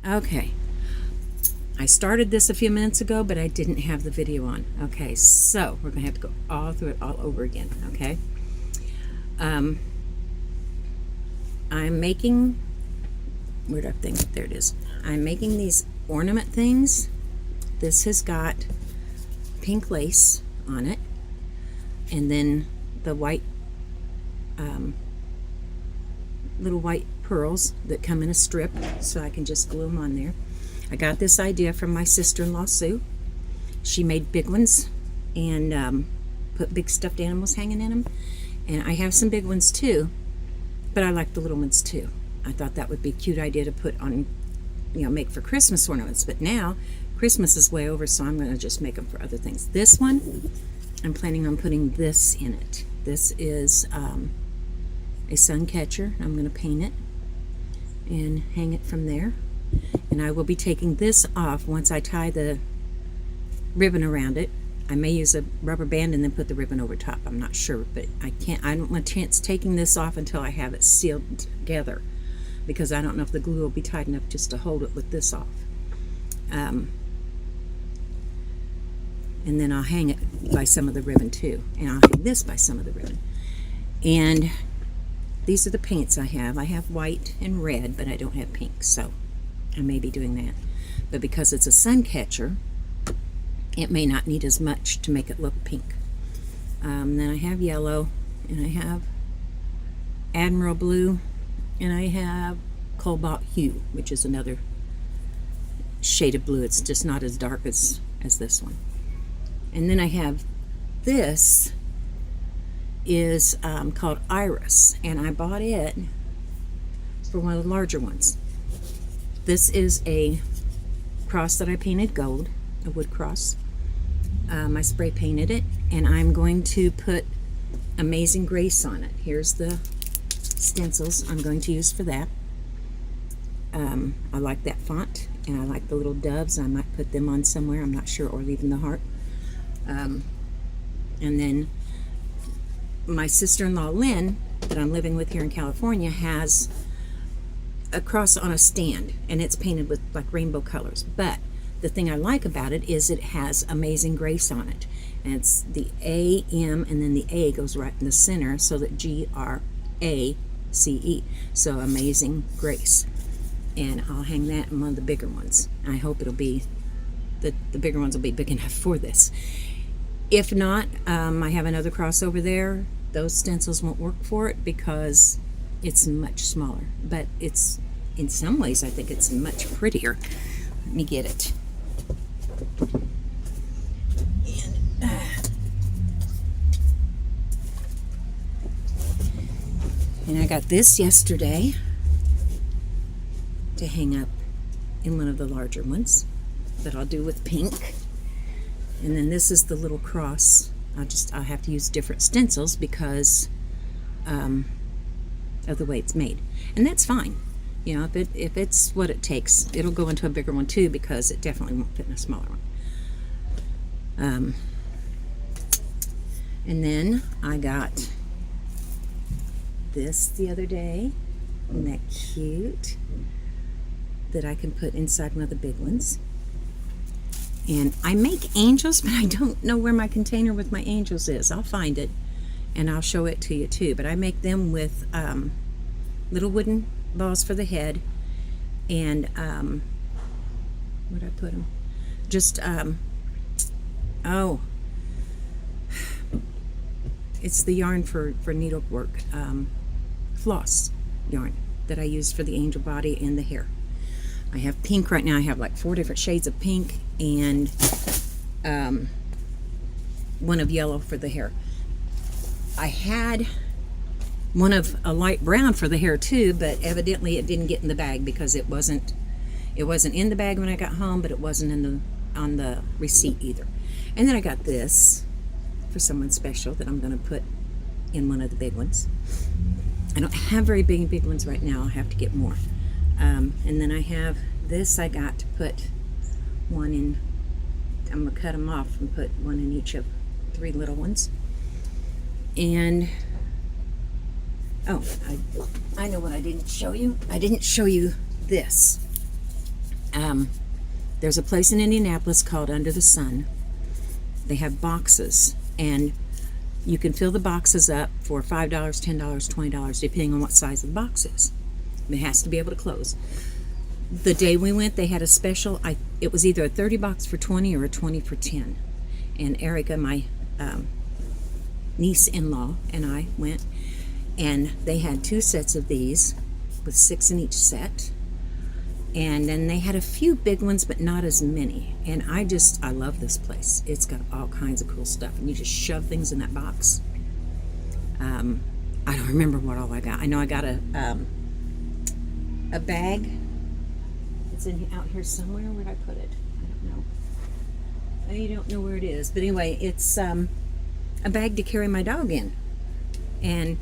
Okay, I started this a few minutes ago, but I didn't have the video on. Okay, so we're gonna have to go all through it all over again. Okay, I'm making, where'd I think, there it is. I'm making these ornament things. This has got pink lace on it, and then the white little white pearls that come in a strip, so I can just glue them on there. I got this idea from my sister-in-law Sue. She made big ones and put big stuffed animals hanging in them, and I have some big ones too, but I like the little ones too. I thought that would be a cute idea to put on, make for Christmas ornaments, but now Christmas is way over, so I'm going to just make them for other things. This one, I'm planning on putting this in it. This is a sun catcher. I'm going to paint it and hang it from there. And I will be taking this off once I tie the ribbon around it. I may use a rubber band and then put the ribbon over top. I'm not sure, but I don't want a chance taking this off until I have it sealed together, because I don't know if the glue will be tight enough just to hold it with this off. And then I'll hang it by some of the ribbon too, and I'll hang this by some of the ribbon. And these are the paints I have. I have white and red, but I don't have pink, so I may be doing that. But because it's a sun catcher, it may not need as much to make it look pink. Then I have yellow, and I have Admiral Blue, and I have Cobalt Hue, which is another shade of blue. It's just not as dark as this one. And then I have this is called Iris, and I bought it for one of the larger ones. This is a cross that I painted gold, a wood cross. I spray painted it, and I'm going to put Amazing Grace on it. Here's the stencils I'm going to use for that. I like that font, and I like the little doves. I might put them on somewhere, I'm not sure, or leave in the heart. And then my sister-in-law Lynn, that I'm living with here in California, has a cross on a stand, and it's painted with like rainbow colors. But the thing I like about it is it has Amazing Grace on it, and it's the A, M, and then the A goes right in the center, so that G-R-A-C-E, so Amazing Grace. And I'll hang that in one of the bigger ones. I hope it'll be, the bigger ones will be big enough for this. If not, I have another cross over there. Those stencils won't work for it because it's much smaller. But it's, in some ways, I think it's much prettier. Let me get it. And I got this yesterday to hang up in one of the larger ones that I'll do with pink. And then this is the little cross. I'll have to use different stencils because of the way it's made. And that's fine. If it's what it takes, it'll go into a bigger one too, because it definitely won't fit in a smaller one. And then I got this the other day. Isn't that cute? That I can put inside one of the big ones. And I make angels, but I don't know where my container with my angels is. I'll find it, and I'll show it to you too. But I make them with little wooden balls for the head, and where'd I put them? Just it's the yarn for needlework, floss yarn that I use for the angel body and the hair. I have pink right now. I have like 4 different shades of pink and one of yellow for the hair. I had one of a light brown for the hair too, but evidently it didn't get in the bag because it wasn't in the bag when I got home, but it wasn't on the receipt either. And then I got this for someone special that I'm going to put in one of the big ones. I don't have very big ones right now. I'll have to get more. And then I have this I got to put one in. I'm going to cut them off and put one in each of 3 little ones. And I know what I didn't show you. I didn't show you this. There's a place in Indianapolis called Under the Sun. They have boxes, and you can fill the boxes up for $5, $10, $20, depending on what size the box is. It has to be able to close. The day we went, they had a special. It was either a 30 box for 20 or a 20 for 10. And Erica, my niece-in-law, and I went, and they had 2 sets of these with 6 in each set. And then they had a few big ones, but not as many. And I love this place. It's got all kinds of cool stuff. And you just shove things in that box. I don't remember what all I got. I know I got a bag. It's out here somewhere. Where'd I put it? I don't know. I don't know where it is. But anyway, it's a bag to carry my dog in. And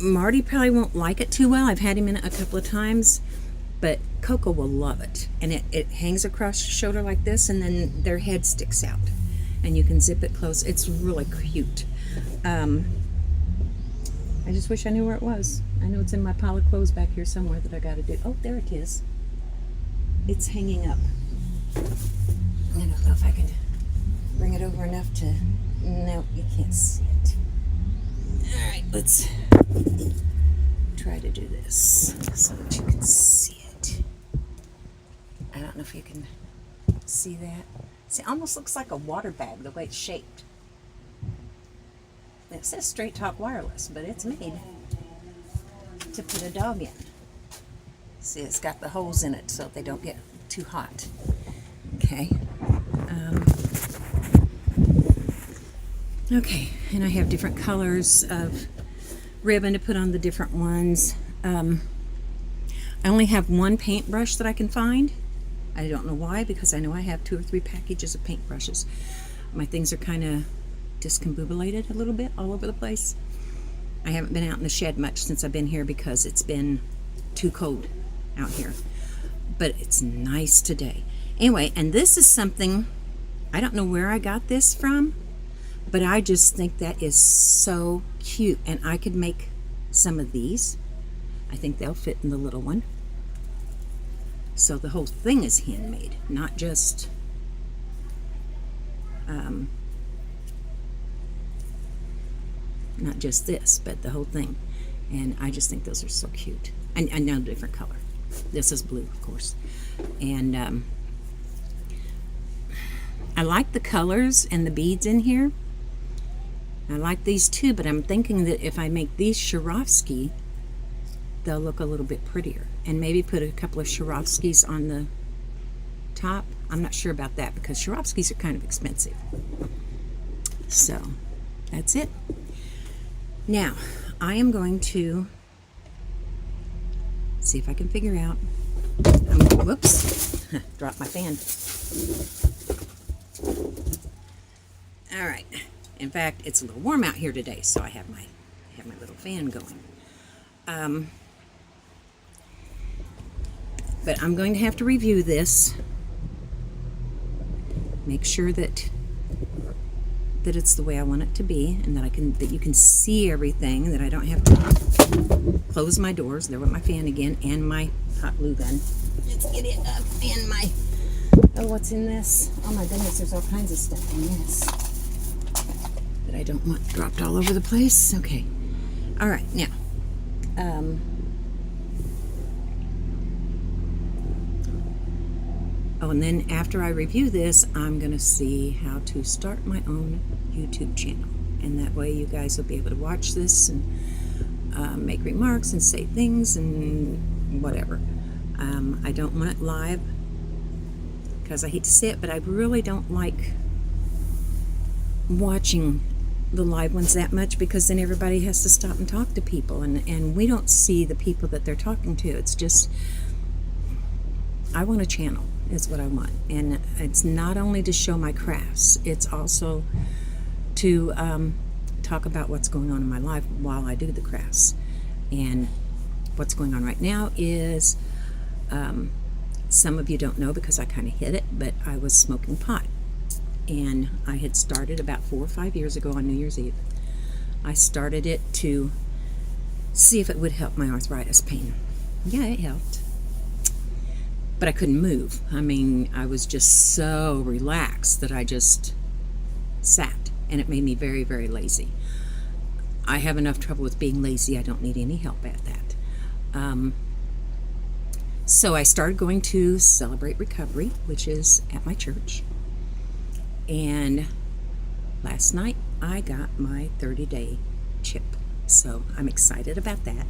Marty probably won't like it too well. I've had him in it a couple of times. But Coco will love it. And it hangs across your shoulder like this, and then their head sticks out. And you can zip it close. It's really cute. I just wish I knew where it was. I know it's in my pile of clothes back here somewhere that I got to do. Oh, there it is. It's hanging up. I don't know if I can bring it over enough to... No, you can't see it. All right, let's try to do this so that you can see it. I don't know if you can see that. See, it almost looks like a water bag the way it's shaped. It says Straight Talk Wireless, but it's made to put a dog in. See, it's got the holes in it so they don't get too hot. Okay. Okay, and I have different colors of ribbon to put on the different ones. I only have one paintbrush that I can find. I don't know why, because I know I have 2 or 3 packages of paintbrushes. My things are kind of discombobulated a little bit all over the place. I haven't been out in the shed much since I've been here because it's been too cold out here. But it's nice today. Anyway, and this is something, I don't know where I got this from, but I just think that is so cute. And I could make some of these. I think they'll fit in the little one. So the whole thing is handmade, not just this, but the whole thing. And I just think those are so cute. I know a different color. This is blue, of course. And I like the colors and the beads in here. I like these too, but I'm thinking that if I make these Swarovski, they'll look a little bit prettier. And maybe put a couple of Swarovskis on the top. I'm not sure about that because Swarovskis are kind of expensive. So, that's it. Now, I am going to see if I can figure out... whoops. Dropped my fan. All right. In fact, it's a little warm out here today, so I have my little fan going. But I'm going to have to review this. Make sure that it's the way I want it to be, and that you can see everything, that I don't have to close my doors. There went my fan again, and my hot glue gun. Let's get it up, and my... Oh, what's in this? Oh my goodness, there's all kinds of stuff in this that I don't want dropped all over the place. Okay. All right, now. Oh, and then after I review this, I'm going to see how to start my own YouTube channel. And that way you guys will be able to watch this and make remarks and say things and whatever. I don't want it live because I hate to say it, but I really don't like watching the live ones that much because then everybody has to stop and talk to people. And we don't see the people that they're talking to. It's just, I want a channel. Is what I want. And it's not only to show my crafts, it's also to talk about what's going on in my life while I do the crafts. And what's going on right now is, some of you don't know because I kind of hid it, but I was smoking pot. And I had started about 4 or 5 years ago on New Year's Eve. I started it to see if it would help my arthritis pain. Yeah, it helped. but I couldn't move. I mean, I was just so relaxed that I just sat, and it made me very, very lazy. I have enough trouble with being lazy. I don't need any help at that. So I started going to Celebrate Recovery, which is at my church. And last night I got my 30-day chip. So I'm excited about that.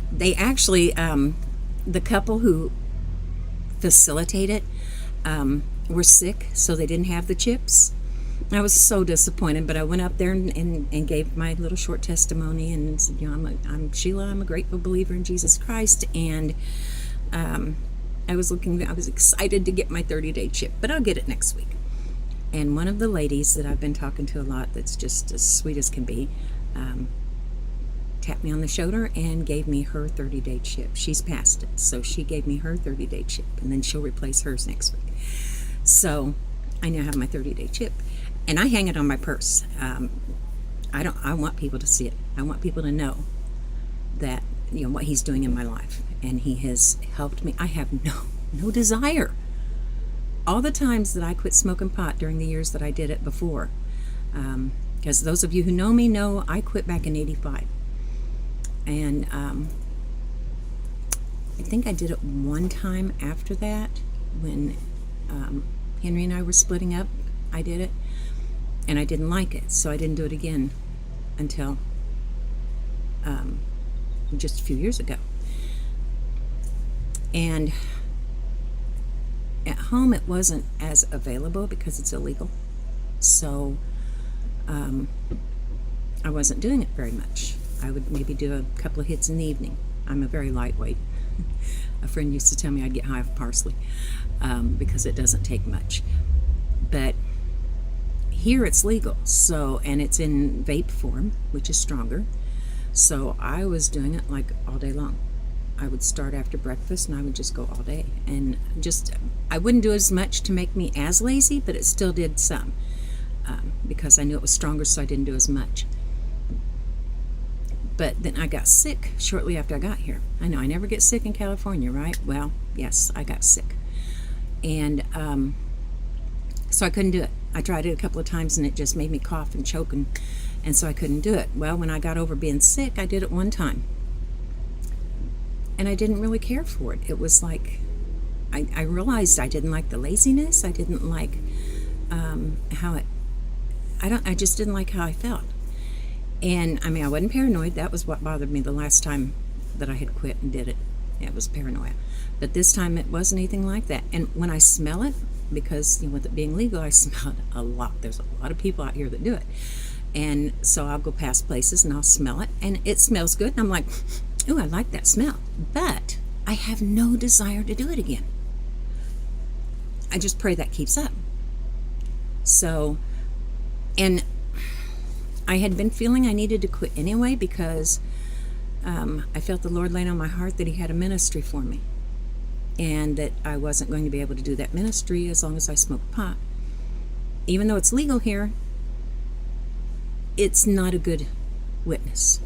They actually, the couple who facilitate it were sick, so they didn't have the chips. I was so disappointed, but I went up there and gave my little short testimony and said, I'm Sheila, I'm a grateful believer in Jesus Christ, and I was excited to get my 30-day chip, but I'll get it next week. And one of the ladies that I've been talking to a lot, that's just as sweet as can be, tapped me on the shoulder and gave me her 30-day chip. She's passed it, so she gave me her 30-day chip, and then she'll replace hers next week. So I now have my 30-day chip, and I hang it on my purse. I want people to see it. I want people to know that, what he's doing in my life, and he has helped me. I have no desire. All the times that I quit smoking pot during the years that I did it before, because those of you who know me know I quit back in '85, and I think I did it one time after that when Henry and I were splitting up. I did it, and I didn't like it, so I didn't do it again until just a few years ago. And at home it wasn't as available because it's illegal, so I wasn't doing it very much. I would maybe do a couple of hits in the evening. I'm a very lightweight. A friend used to tell me I'd get high of parsley because it doesn't take much. But here it's legal, so, and it's in vape form, which is stronger. So I was doing it like all day long. I would start after breakfast and I would just go all day. And I wouldn't do as much to make me as lazy, but it still did some because I knew it was stronger, so I didn't do as much. But then I got sick shortly after I got here. I know I never get sick in California, right? Well, yes, I got sick. And so I couldn't do it. I tried it a couple of times and it just made me cough and choke, and so I couldn't do it. Well, when I got over being sick, I did it one time. And I didn't really care for it. It was like, I realized I didn't like the laziness. I didn't like I just didn't like how I felt. And I mean, I wasn't paranoid. That was what bothered me the last time that I had quit and did it. It was paranoia. But this time it wasn't anything like that. And when I smell it, because with it being legal, I smell it a lot. There's a lot of people out here that do it. And so I'll go past places and I'll smell it, and it smells good. And I'm like, ooh, I like that smell. But I have no desire to do it again. I just pray that keeps up. So, and I had been feeling I needed to quit anyway because I felt the Lord laying on my heart that he had a ministry for me, and that I wasn't going to be able to do that ministry as long as I smoked pot. Even though it's legal here, it's not a good witness,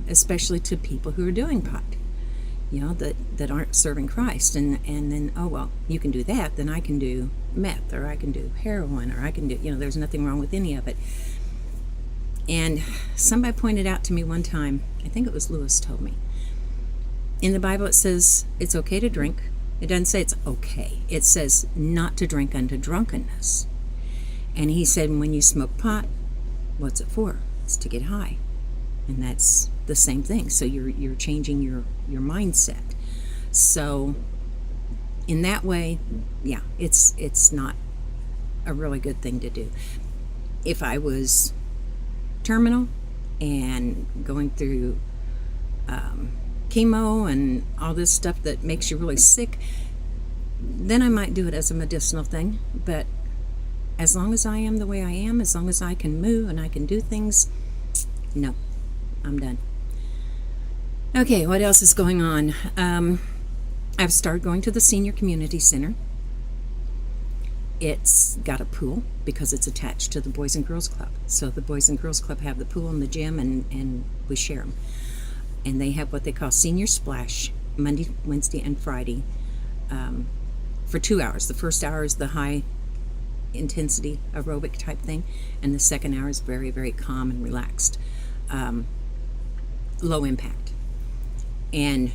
especially to people who are doing pot, that aren't serving Christ. And then, oh, well, you can do that, then I can do meth, or I can do heroin, or I can do, there's nothing wrong with any of it. And somebody pointed out to me one time, I think it was Lewis told me, in the Bible it says it's okay to drink. It doesn't say it's okay. It says not to drink unto drunkenness. And he said, when you smoke pot, what's it for? It's to get high. And that's the same thing. So you're changing your mindset. So in that way, yeah, it's not a really good thing to do. If I was terminal and going through chemo and all this stuff that makes you really sick, then I might do it as a medicinal thing. But as long as I am the way I am, as long as I can move and I can do things, no, I'm done. Okay, what else is going on? I've started going to the Senior Community Center. It's got a pool because it's attached to the Boys and Girls Club. So the Boys and Girls Club have the pool and the gym, and we share them. And they have what they call Senior Splash Monday, Wednesday, and Friday for 2 hours. The first hour is the high intensity aerobic type thing, and the second hour is very, very calm and relaxed, low impact. And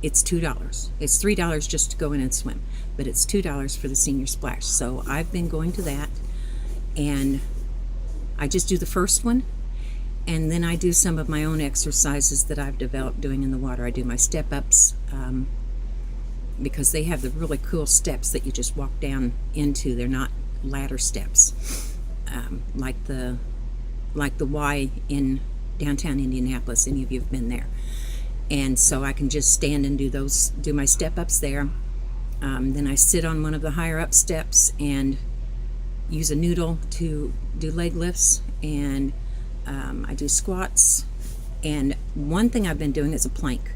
it's $2. It's $3 just to go in and swim, but it's $2 for the senior splash. So I've been going to that, and I just do the first one, and then I do some of my own exercises that I've developed doing in the water. I do my step ups, because they have the really cool steps that you just walk down into. They're not ladder steps, like the Y in downtown Indianapolis. Any of you have been there? And so I can just stand and do my step ups there. Then I sit on one of the higher up steps and use a noodle to do leg lifts, and I do squats. And one thing I've been doing is a plank.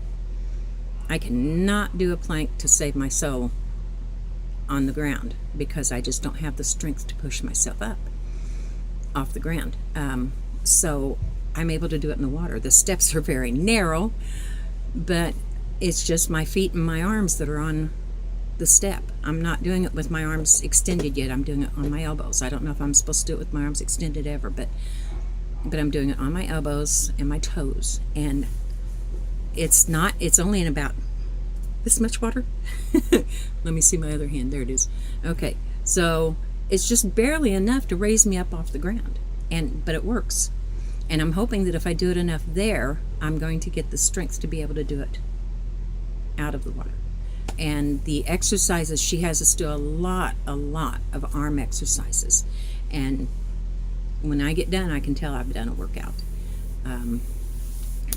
I cannot do a plank to save my soul on the ground because I just don't have the strength to push myself up off the ground. So I'm able to do it in the water. The steps are very narrow, but it's just my feet and my arms that are on the step. I'm not doing it with my arms extended yet. I'm doing it on my elbows. I don't know if I'm supposed to do it with my arms extended ever, but I'm doing it on my elbows and my toes. And it's only in about this much water. Let me see my other hand. There it is. Okay, so it's just barely enough to raise me up off the ground, but it works. And I'm hoping that if I do it enough there, I'm going to get the strength to be able to do it out of the water. And the exercises, she has us do a lot of arm exercises. And when I get done, I can tell I've done a workout.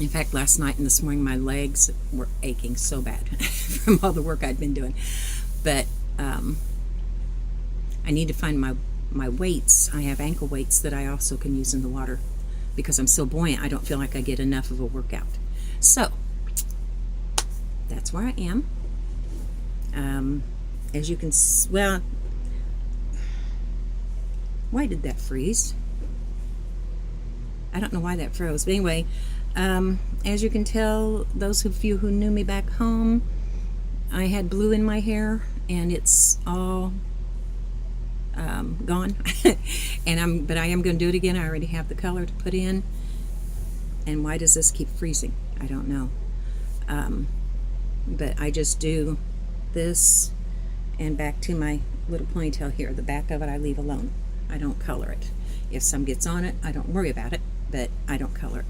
In fact, last night and this morning, my legs were aching so bad from all the work I'd been doing. But I need to find my weights. I have ankle weights that I also can use in the water. Because I'm so buoyant, I don't feel like I get enough of a workout. So, that's where I am. As you can well, why did that freeze? I don't know why that froze. But anyway, as you can tell, those of you who knew me back home, I had blue in my hair, and it's all gone. But I am going to do it again. I already have the color to put in. And why does this keep freezing? I don't know. But I just do this and back to my little ponytail here. The back of it I leave alone. I don't color it. If some gets on it, I don't worry about it, but I don't color it.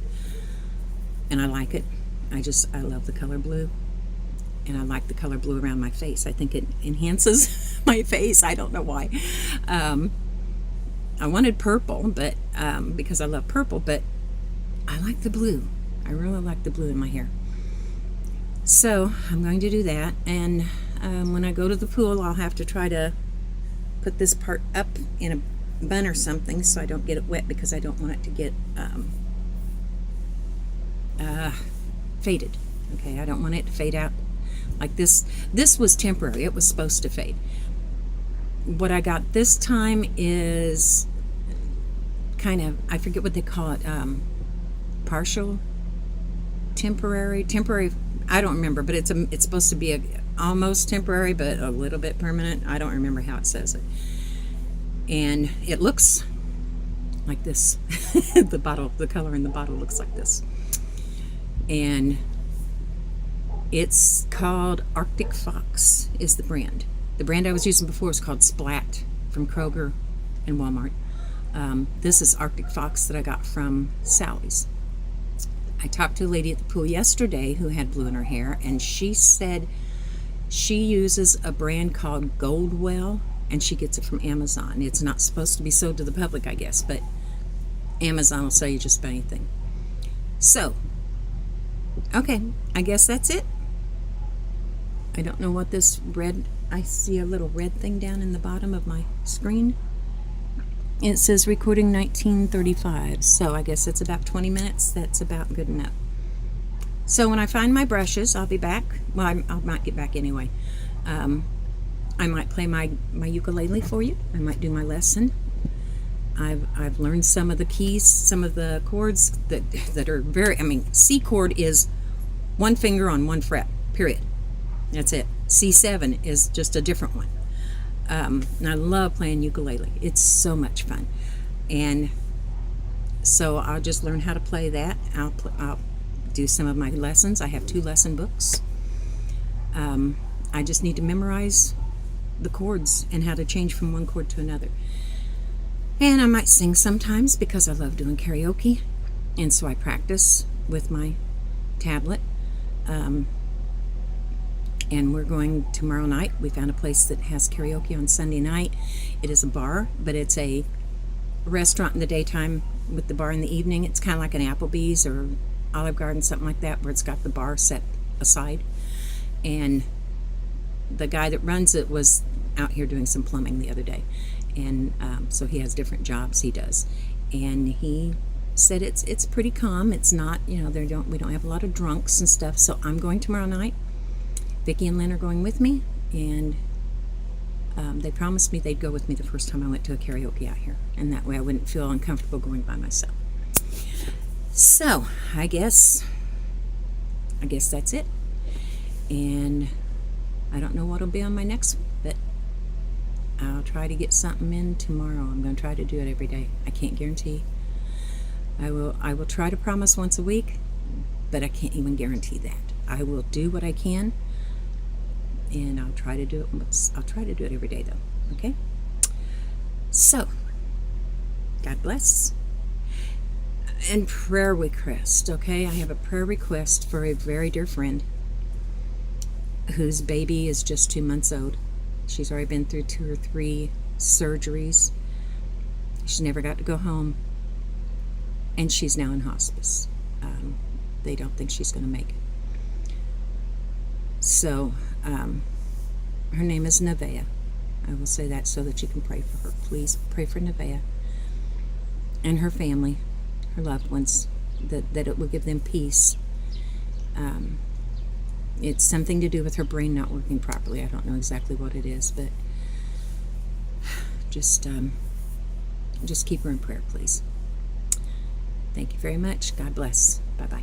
And I like it. I love the color blue. And I like the color blue around my face. I think it enhances my face. I don't know why. I wanted purple, but because I love purple, but I like the blue. I really like the blue in my hair. So I'm going to do that. And when I go to the pool, I'll have to try to put this part up in a bun or something so I don't get it wet, because I don't want it to get faded. Okay, I don't want it to fade out like this. This was temporary. It was supposed to fade. What I got this time is kind of, I forget what they call it, partial, temporary, I don't remember, but it's supposed to be almost temporary, but a little bit permanent. I don't remember how it says it. And it looks like this. The color in the bottle looks like this. And it's called Arctic Fox is the brand. The brand I was using before was called Splat from Kroger and Walmart. This is Arctic Fox that I got from Sally's. I talked to a lady at the pool yesterday who had blue in her hair, and she said she uses a brand called Goldwell, and she gets it from Amazon. It's not supposed to be sold to the public, I guess, but Amazon will sell you just about anything. So, okay, I guess that's it. I don't know what this red, I see a little red thing down in the bottom of my screen. It says recording 1935, so I guess it's about 20 minutes. That's about good enough. So when I find my brushes, I'll be back. Well, I might get back anyway. I might play my ukulele for you. I might do my lesson. I've learned some of the keys, some of the chords that are very, C chord is one finger on one fret, period. That's it. C7 is just a different one. And I love playing ukulele. It's so much fun. And so I'll just learn how to play that. I'll do some of my lessons. I have 2 lesson books. I just need to memorize the chords and how to change from one chord to another. And I might sing sometimes because I love doing karaoke. And so I practice with my tablet. And we're going tomorrow night. We found a place that has karaoke on Sunday night. It is a bar, but it's a restaurant in the daytime with the bar in the evening. It's kind of like an Applebee's or Olive Garden, something like that, where it's got the bar set aside. And the guy that runs it was out here doing some plumbing the other day. And so he has different jobs he does. And he said it's pretty calm. It's not, we don't have a lot of drunks and stuff. So I'm going tomorrow night. Vicki and Lynn are going with me, and they promised me they'd go with me the first time I went to a karaoke out here, and that way I wouldn't feel uncomfortable going by myself. So I guess that's it. And I don't know what'll be on my next one, but I'll try to get something in tomorrow. I'm going to try to do it every day. I can't guarantee. I will try to promise once a week, but I can't even guarantee that. I will do what I can, and I'll try to do it. I'll try to do it every day, though. Okay. So, God bless. And prayer request. Okay, I have a prayer request for a very dear friend whose baby is just 2 months old. She's already been through 2 or 3 surgeries. She never got to go home, and she's now in hospice. They don't think she's going to make it. So, her name is Nevaeh. I will say that so that you can pray for her. Please pray for Nevaeh and her family, her loved ones, that it will give them peace. It's something to do with her brain not working properly. I don't know exactly what it is, but just keep her in prayer, please. Thank you very much. God bless. Bye-bye.